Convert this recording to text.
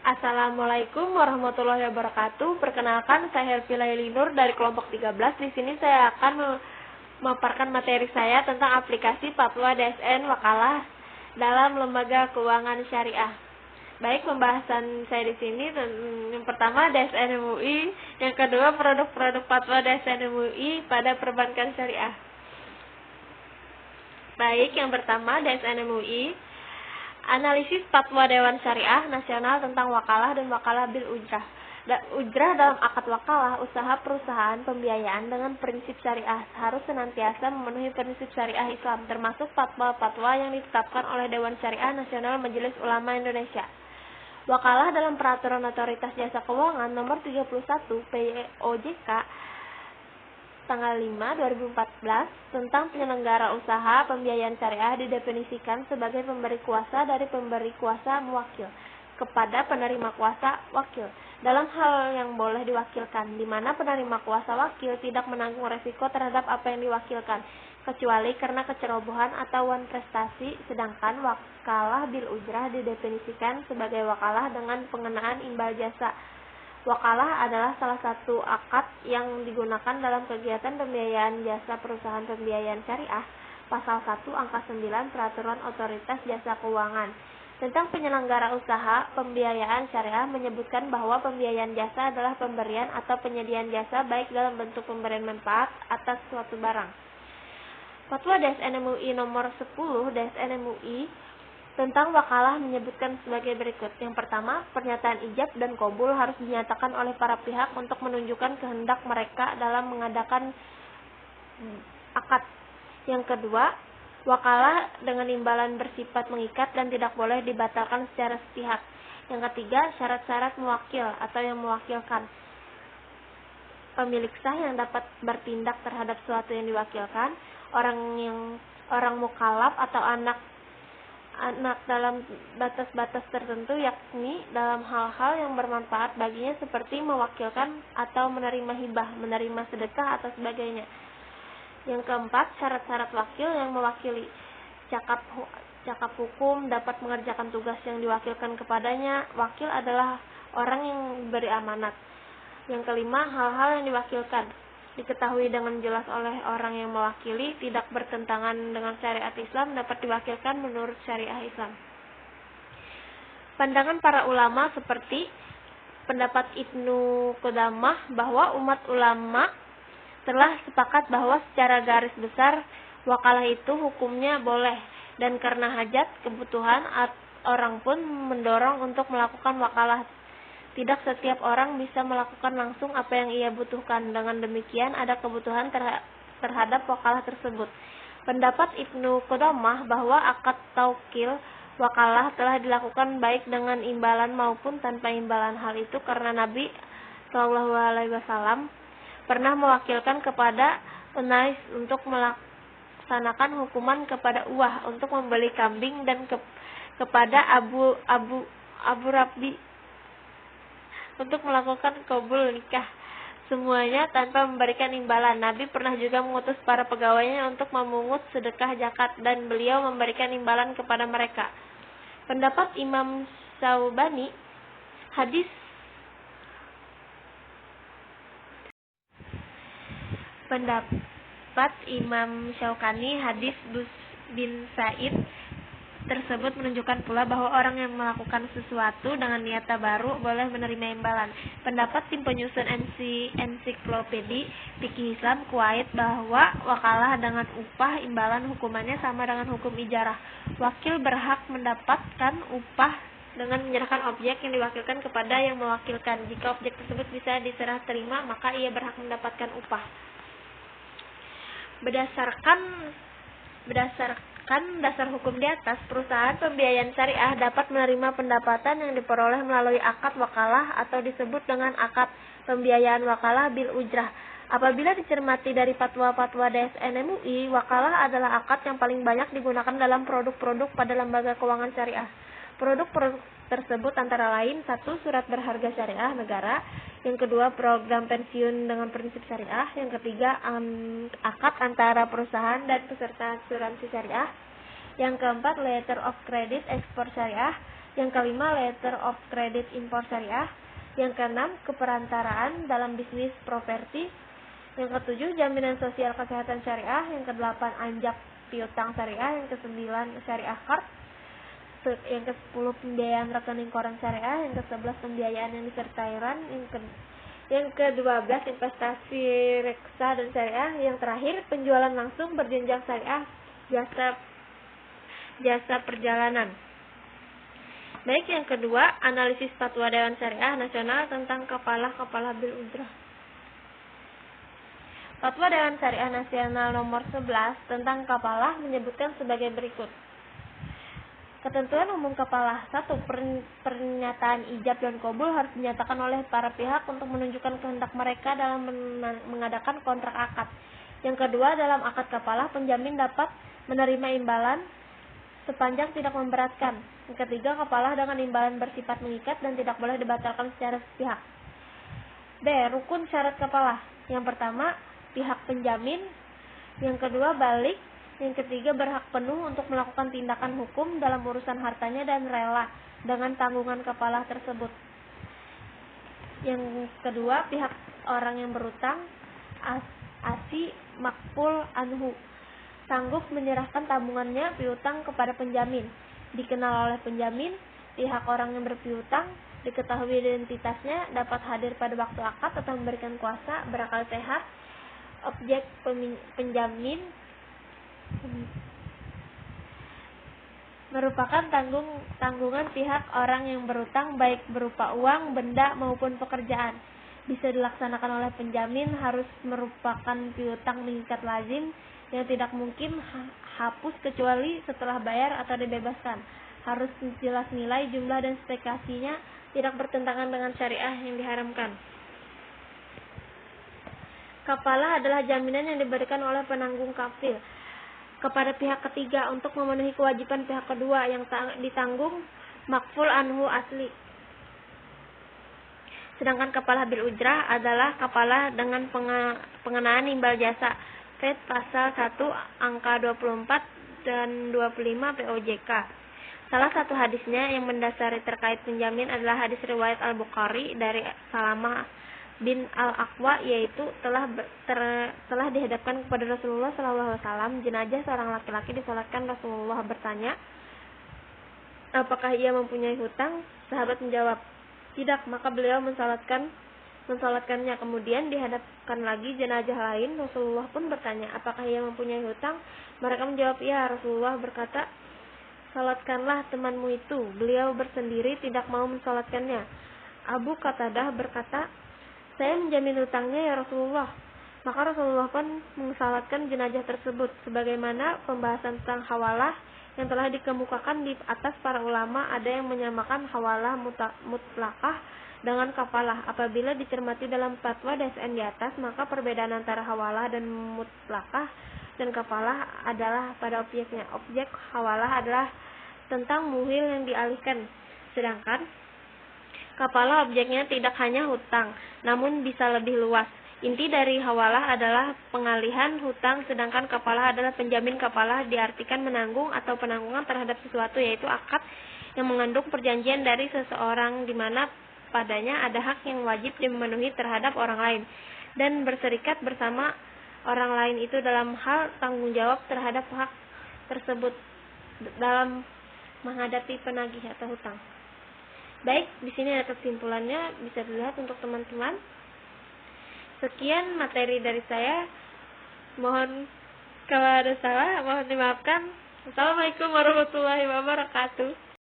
Assalamualaikum warahmatullahi wabarakatuh. Perkenalkan, saya Helvi Laili Nur dari kelompok 13. Di sini saya akan memaparkan materi saya tentang aplikasi Fatwa DSN Wakalah dalam lembaga keuangan syariah. Baik, pembahasan saya di sini yang pertama DSN MUI, yang kedua produk-produk Fatwa DSN MUI pada perbankan syariah. Baik, yang pertama DSN MUI, analisis Fatwa Dewan Syariah Nasional tentang wakalah dan wakalah bil ujrah. Ujrah dalam akad wakalah usaha perusahaan pembiayaan dengan prinsip syariah harus senantiasa memenuhi prinsip syariah Islam, termasuk fatwa-fatwa yang ditetapkan oleh Dewan Syariah Nasional Majelis Ulama Indonesia. Wakalah dalam Peraturan Otoritas Jasa Keuangan Nomor 31 POJK tanggal 5 2014 tentang penyelenggara usaha pembiayaan syariah didefinisikan sebagai pemberi kuasa dari pemberi kuasa mewakil kepada penerima kuasa wakil dalam hal yang boleh diwakilkan, di mana penerima kuasa wakil tidak menanggung resiko terhadap apa yang diwakilkan kecuali karena kecerobohan atau wan prestasi, sedangkan wakalah bil ujrah didefinisikan sebagai wakalah dengan pengenaan imbal jasa. Wakalah adalah salah satu akad yang digunakan dalam kegiatan pembiayaan jasa perusahaan pembiayaan syariah, Pasal 1 Angka 9 Peraturan Otoritas Jasa Keuangan. Tentang penyelenggara usaha pembiayaan syariah menyebutkan bahwa pembiayaan jasa adalah pemberian atau penyediaan jasa baik dalam bentuk pemberian manfaat atas suatu barang. Fatwa DSN MUI nomor 10 DSN MUI tentang wakalah menyebutkan sebagai berikut. Yang pertama, pernyataan ijab dan qabul harus dinyatakan oleh para pihak untuk menunjukkan kehendak mereka dalam mengadakan akad. Yang kedua, wakalah dengan imbalan bersifat mengikat dan tidak boleh dibatalkan secara sepihak. Yang ketiga, syarat-syarat mewakil atau yang mewakilkan. Pemilik sah yang dapat bertindak terhadap suatu yang diwakilkan, orang mukallaf atau anak dalam batas-batas tertentu, yakni dalam hal-hal yang bermanfaat baginya seperti mewakilkan atau menerima hibah, menerima sedekah atau sebagainya. Yang keempat, syarat-syarat wakil yang mewakili. Cakap hukum dapat mengerjakan tugas yang diwakilkan kepadanya. Wakil adalah orang yang beri amanat. Yang kelima, hal-hal yang diwakilkan diketahui dengan jelas oleh orang yang mewakili, tidak bertentangan dengan syariat Islam, dapat diwakilkan menurut syariah Islam. Pandangan para ulama seperti pendapat Ibnu Qudamah bahwa umat ulama telah sepakat bahwa secara garis besar wakalah itu hukumnya boleh, dan karena hajat kebutuhan orang pun mendorong untuk melakukan wakalah. Tidak setiap orang bisa melakukan langsung apa yang ia butuhkan. Dengan demikian ada kebutuhan terhadap wakalah tersebut. Pendapat Ibnu Qudamah bahwa akad taukil wakalah telah dilakukan baik dengan imbalan maupun tanpa imbalan. Hal itu karena Nabi SAW pernah mewakilkan kepada Unais untuk melaksanakan hukuman kepada Uwah untuk membeli kambing dan kepada Abu Rabi untuk melakukan qabul nikah, semuanya tanpa memberikan imbalan. Nabi pernah juga mengutus para pegawainya untuk memungut sedekah zakat dan beliau memberikan imbalan kepada mereka. Pendapat Imam Syaukani, hadis Bus bin Said tersebut menunjukkan pula bahwa orang yang melakukan sesuatu dengan niat tabaruk boleh menerima imbalan. Pendapat tim penyusun ensiklopedi fikih Islam Kuwait bahwa wakalah dengan upah imbalan hukumannya sama dengan hukum ijarah. Wakil berhak mendapatkan upah dengan menyerahkan objek yang diwakilkan kepada yang mewakilkan. Jika objek tersebut bisa diserah terima, maka ia berhak mendapatkan upah. Berdasarkan dasar hukum di atas, perusahaan pembiayaan syariah dapat menerima pendapatan yang diperoleh melalui akad wakalah atau disebut dengan akad pembiayaan wakalah bil ujrah. Apabila dicermati dari fatwa-fatwa DSN MUI, wakalah adalah akad yang paling banyak digunakan dalam produk-produk pada lembaga keuangan syariah. Produk-produk tersebut antara lain: 1. Surat berharga syariah negara. Yang kedua, program pensiun dengan prinsip syariah. Yang ketiga, akad antara perusahaan dan peserta asuransi syariah. Yang keempat, letter of credit ekspor syariah. Yang kelima, letter of credit import syariah. Yang keenam, keperantaraan dalam bisnis properti. Yang ketujuh, jaminan sosial kesehatan syariah. Yang kedelapan, anjak piutang syariah. Yang kesembilan, syariah card. Yang ke-10, pembiayaan rekening koran syariah. Yang ke-11, pembiayaan yang disertai RAN. Yang ke-12, investasi reksa dan syariah. Yang terakhir, penjualan langsung berjenjang syariah, jasa perjalanan. Baik, yang kedua, analisis Fatwa Dewan Syariah Nasional tentang kepala bil ujrah. Fatwa Dewan Syariah Nasional nomor 11 tentang kapalah menyebutkan sebagai berikut. Ketentuan umum kapalah. 1. Pernyataan ijab dan qabul harus dinyatakan oleh para pihak untuk menunjukkan kehendak mereka dalam mengadakan kontrak akad. Yang kedua, dalam akad kapalah, penjamin dapat menerima imbalan sepanjang tidak memberatkan. Yang ketiga, kapalah dengan imbalan bersifat mengikat dan tidak boleh dibatalkan secara sepihak. B. Rukun syarat kapalah. Yang pertama, pihak penjamin. Yang kedua, balik. Yang ketiga, berhak penuh untuk melakukan tindakan hukum dalam urusan hartanya dan rela dengan tanggungan kapalah tersebut. Yang kedua, pihak orang yang berutang, asi makful anhu, sanggup menyerahkan tabungannya piutang kepada penjamin. Dikenal oleh penjamin, pihak orang yang berpiutang, diketahui identitasnya, dapat hadir pada waktu akad atau memberikan kuasa, berakal sehat. Objek penjamin merupakan tanggungan pihak orang yang berutang, baik berupa uang, benda maupun pekerjaan. Bisa dilaksanakan oleh penjamin, harus merupakan piutang mengikat lazim yang tidak mungkin hapus kecuali setelah bayar atau dibebaskan. Harus jelas nilai, jumlah, dan spesifikasinya, tidak bertentangan dengan syariah yang diharamkan. Kapalah adalah jaminan yang diberikan oleh penanggung kafil kepada pihak ketiga untuk memenuhi kewajiban pihak kedua yang ditanggung makful anhu asli. Sedangkan kapalah bil ujrah adalah kapalah dengan pengenaan imbal jasa. Fed pasal 1 angka 24 dan 25 POJK. Salah satu hadisnya yang mendasari terkait penjamin adalah hadis riwayat Al-Bukhari dari Salamah bin Al-Aqwa, yaitu telah dihadapkan kepada Rasulullah SAW jenazah seorang laki-laki disolatkan. Rasulullah bertanya, apakah ia mempunyai hutang? Sahabat menjawab, tidak. Maka beliau mensolatkannya. Kemudian dihadapkan lagi jenazah lain. Rasulullah pun bertanya, apakah ia mempunyai hutang? Mereka menjawab, ya. Rasulullah berkata, salatkanlah temanmu itu. Beliau bersendiri tidak mau mensolatkannya. Abu Qatadah berkata, saya menjamin hutangnya, ya Rasulullah. Maka Rasulullah pun mensalatkan jenazah tersebut. Sebagaimana pembahasan tentang hawalah yang telah dikemukakan di atas, para ulama ada yang menyamakan hawalah mutlakah dengan kafalah. Apabila dicermati dalam fatwa DSN di atas, maka perbedaan antara hawalah dan mutlakah dan kafalah adalah pada objeknya. Objek hawalah adalah tentang muhil yang dialihkan, sedangkan kapalah objeknya tidak hanya hutang, namun bisa lebih luas. Inti dari hawalah adalah pengalihan hutang, sedangkan kapalah adalah penjamin. Kapalah diartikan menanggung atau penanggungan terhadap sesuatu, yaitu akad yang mengandung perjanjian dari seseorang di mana padanya ada hak yang wajib dimenuhi terhadap orang lain, dan berserikat bersama orang lain itu dalam hal tanggung jawab terhadap hak tersebut dalam menghadapi penagih atau hutang. Baik, di sini ada kesimpulannya, bisa dilihat untuk teman-teman. Sekian materi dari saya. Mohon kalau ada salah, mohon dimaafkan. Assalamualaikum warahmatullahi wabarakatuh.